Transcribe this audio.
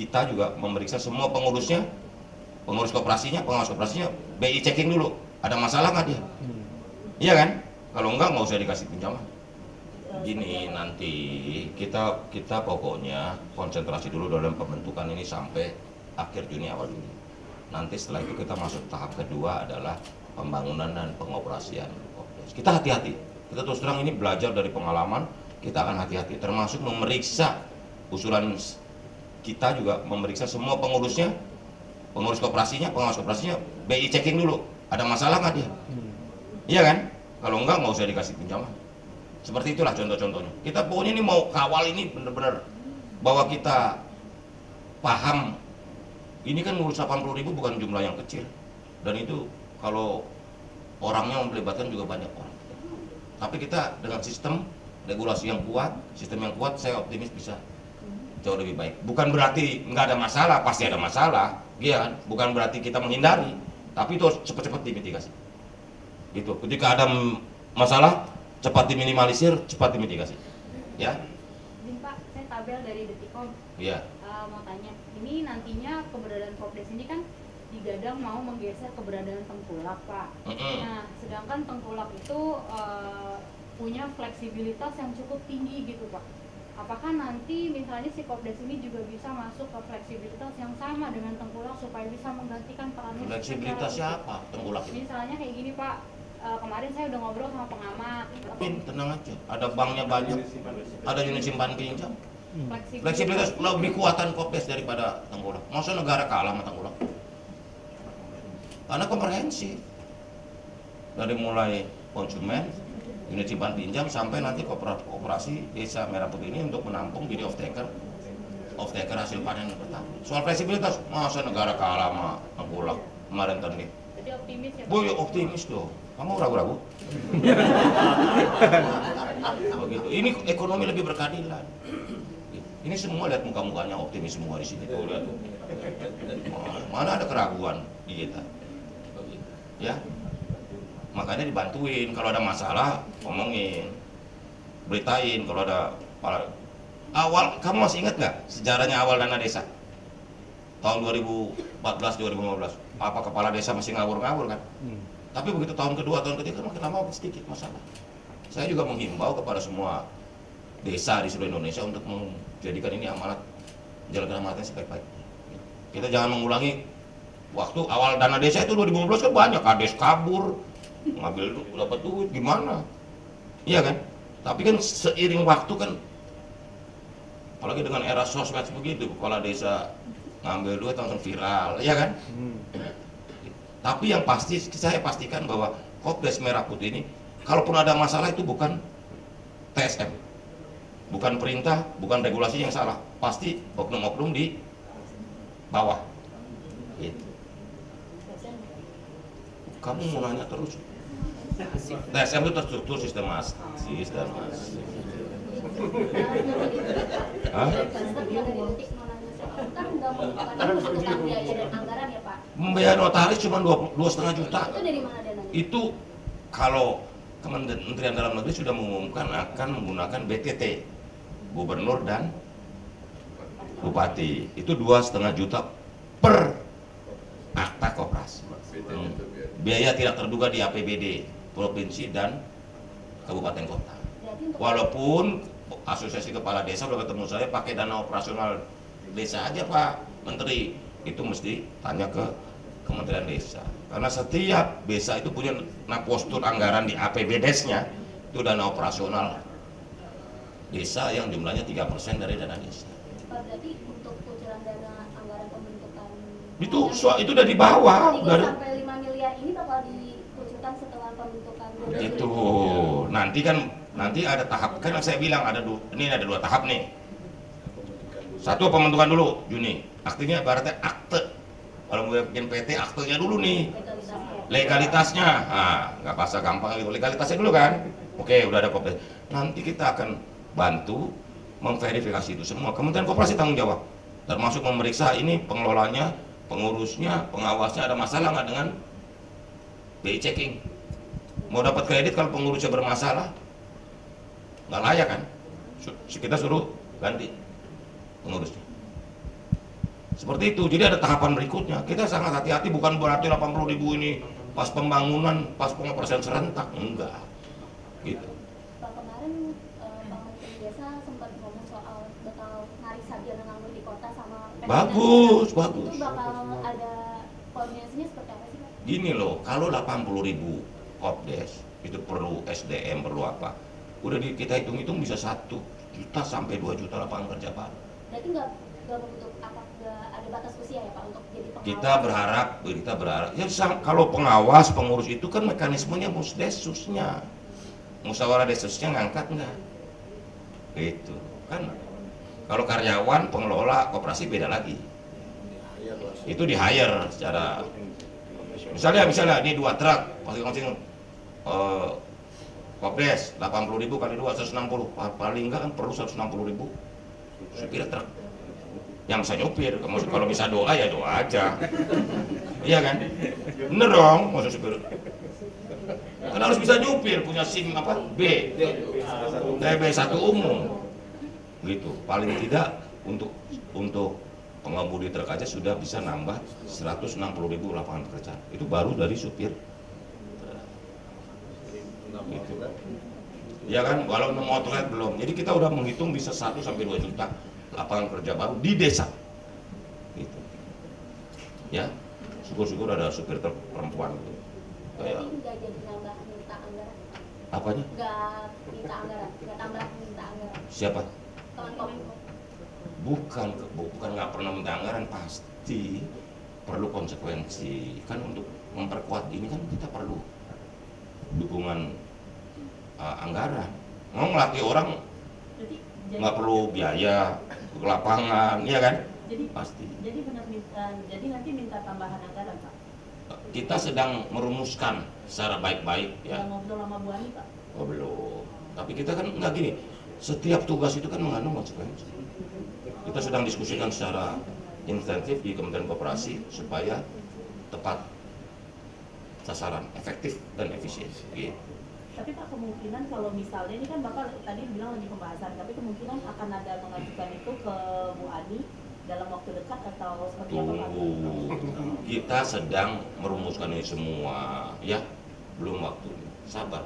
kita juga memeriksa semua pengurusnya, pengurus koperasinya, pengawas koperasinya, BI checking dulu, ada masalah nggak dia? Iya kan? Kalau enggak nggak usah dikasih pinjaman. Gini, nanti kita pokoknya konsentrasi dulu dalam pembentukan ini sampai akhir Juni awal Juni. Nanti setelah itu kita masuk tahap kedua adalah pembangunan dan pengoperasian. Kita hati-hati. Kita terus terang ini belajar dari pengalaman. Kita akan hati-hati, termasuk memeriksa usulan kita juga memeriksa semua pengurusnya, pengurus koperasinya, pengawas koperasinya, BI checking dulu, ada masalah nggak dia? Iya kan? Kalau enggak nggak usah dikasih pinjaman. Seperti itulah contoh-contohnya. Kita pokoknya ini mau kawal ini benar-benar bahwa kita paham. Ini kan ngurus 80.000 bukan jumlah yang kecil, dan itu kalau orangnya melibatkan juga banyak orang. Tapi kita dengan sistem regulasi yang kuat, sistem yang kuat, saya optimis bisa jauh lebih baik. Bukan berarti nggak ada masalah, pasti ada masalah, ya kan? Bukan berarti kita menghindari, tapi itu harus cepat-cepat dimitigasi. Gitu. Ketika ada masalah, cepat diminimalisir, cepat dimitigasi. Ya. Ini Pak, saya tabel dari Detikom. Iya. Mau tanya, ini nantinya keberadaan Kopdes ini kan digadang mau menggeser keberadaan Tengkulak, Pak. Nah, sedangkan Tengkulak itu punya fleksibilitas yang cukup tinggi gitu, Pak. Apakah nanti misalnya si Kopdes ini juga bisa masuk ke fleksibilitas yang sama dengan Tengkulak supaya bisa menggantikan perannya? Fleksibilitas siapa Tengkulak ini? Misalnya kayak gini, Pak. Kemarin saya udah ngobrol sama pengamat. Tenang aja, ada banknya banyak, ada unit simpan pinjam. Fleksibilitas lebih kuatan Kopdes daripada Tengkulak. Masa negara kalah sama Tengkulak? Karena komprehensif, dari mulai konsumen, unit simpan pinjam sampai nanti koperasi desa Merah Putih ini untuk menampung jadi off taker hasil panen pertama. Soal fleksibilitas, masa negara kalah sama Tengkulak kemarin tadi? Jadi optimis ya, Pak? Boy, optimis dong. Kamu ragu-ragu? Begitu. Ini ekonomi lebih berkeadilan. Ini semua lihat muka-mukanya optimis semua di sini. Tuh lihat tuh. Mana ada keraguan di kita? Ya. Makanya dibantuin, kalau ada masalah ngomongin, beritain kalau ada awal. Kamu masih ingat nggak sejarahnya awal dana desa tahun 2014-2015? Apa kepala desa masih ngawur-ngawur kan? Tapi begitu tahun kedua, tahun ketiga makin lama sedikit masalah. Saya juga menghimbau kepada semua desa di seluruh Indonesia untuk menjadikan ini amanat, jalankan amanatnya sebaik-baik. Kita jangan mengulangi waktu awal dana desa itu 2015 kan banyak kades kabur, ngambil dapat duit gimana, iya kan? Tapi kan seiring waktu kan, apalagi dengan era sosmed begitu, kepala desa ngambil duit langsung viral, iya kan? Tapi yang pasti saya pastikan bahwa Kopdes Merah Putih ini, kalaupun ada masalah itu bukan TSM, bukan perintah, bukan regulasi yang salah, pasti oknum-oknum di bawah. Gitu. Kamu mau nanya terus? TSM itu terstruktur sistematis. Hah? Membayar notaris cuma 2,5 juta. Itu dari mana dananya? Itu kalau Kementerian Dalam Negeri sudah mengumumkan akan menggunakan BTT, Gubernur dan Bupati. Itu 2,5 juta per akta koperasi. Biaya tidak terduga di APBD provinsi dan kabupaten kota. Walaupun asosiasi kepala desa sudah ketemu saya pakai dana operasional desa aja Pak Menteri, itu mesti tanya ke Kementerian Desa. Karena setiap desa itu punya postur anggaran di APBDes-nya itu dana operasional desa yang jumlahnya 3% dari dana desa. Berarti untuk kucuran dana anggaran pembentukan itu dari bawah. 3 dari sampai 5 miliar ini bakal dikucurkan setelah pembentukan. Itu nanti ada tahap, kan saya bilang ini ada 2 tahap nih. Satu pembentukan dulu Juni, aktenya ibaratnya akte. Kalau mau bikin PT aktenya dulu nih, legalitasnya, nggak pasal gampang gitu, legalitasnya dulu kan. Oke, udah ada Kopdes. Nanti kita akan bantu memverifikasi itu semua. Kementerian Koperasi tanggung jawab, termasuk memeriksa ini pengelolanya, pengurusnya, pengawasnya ada masalah nggak dengan BI checking. Mau dapat kredit kalau pengurusnya bermasalah, nggak layak kan? Kita suruh ganti pengurusnya. Seperti itu. Jadi ada tahapan berikutnya. Kita sangat hati-hati, bukan berarti 80.000 ini pas pembangunan, pas pengoperasian serentak, enggak. Gitu. Pak, kemarin Pak Menteri Desa sempat ngomong soal bakal narik sarjana nganggur di kota sama Bagus, itu bagus. bakal ada koordinasinya seperti apa sih, Pak? Gini loh, kalau 80.000 Kopdes itu perlu SDM, perlu apa? Udah kita hitung-hitung bisa 1 juta sampai 2 juta lapangan kerja baru. Berarti nggak bentuk apa, nggak ada batas usia ya Pak untuk jadi pengawas? Kita berharap ya kalau pengawas, pengurus itu kan mekanismenya musdesusnya, musyawarah desusnya ngangkat nggak? Itu kan. Kalau karyawan, pengelola koperasi beda lagi. Itu di hire secara, misalnya ini 2 truk masing-masing Kopdes 80.000 kali 2 160, paling enggak kan perlu 160.000 supir truk yang bisa nyupir. Kalau bisa doa ya doa aja, iya kan? Bener dong, maksud supir kan harus bisa nyupir, punya SIM apa B1 umum gitu. Paling tidak untuk pengemudi truk aja sudah bisa nambah 160.000 lapangan pekerjaan. Itu baru dari supir gitu. Ya kan, walau motret belum. Jadi kita udah menghitung bisa 1 sampai 2 juta lapangan kerja baru di desa. Gitu. Ya, syukur-syukur ada supir truk perempuan gitu. Kayak nggak jadi nambah minta anggaran? Apanya? Nggak minta anggaran, nggak tambah minta anggaran. Siapa? Kemenkominfo. Bukan nggak pernah minta anggaran, pasti perlu konsekuensi. Kan untuk memperkuat ini kan kita perlu dukungan anggaran. Mau ngelatih orang nggak perlu biaya ke lapangan, iya kan? Jadi pasti. Jadi benar jadi nanti minta tambahan anggaran, Pak. Kita sedang merumuskan secara baik-baik ya. Udah ngobrol sama Bu Ani, Pak? Oh belum. Tapi kita kan nggak gini. Setiap tugas itu kan mengandung konsekuensi. Kita sedang diskusikan secara intensif di Kementerian Koperasi supaya tepat sasaran, efektif dan efisien. Gitu. Tapi Pak, kemungkinan kalau misalnya ini kan Bapak tadi bilang lagi pembahasan, tapi kemungkinan akan ada mengajukan itu ke Bu Ani dalam waktu dekat atau seperti apa Pak? Kita sedang merumuskan ini semua, ya belum waktunya. Sabar.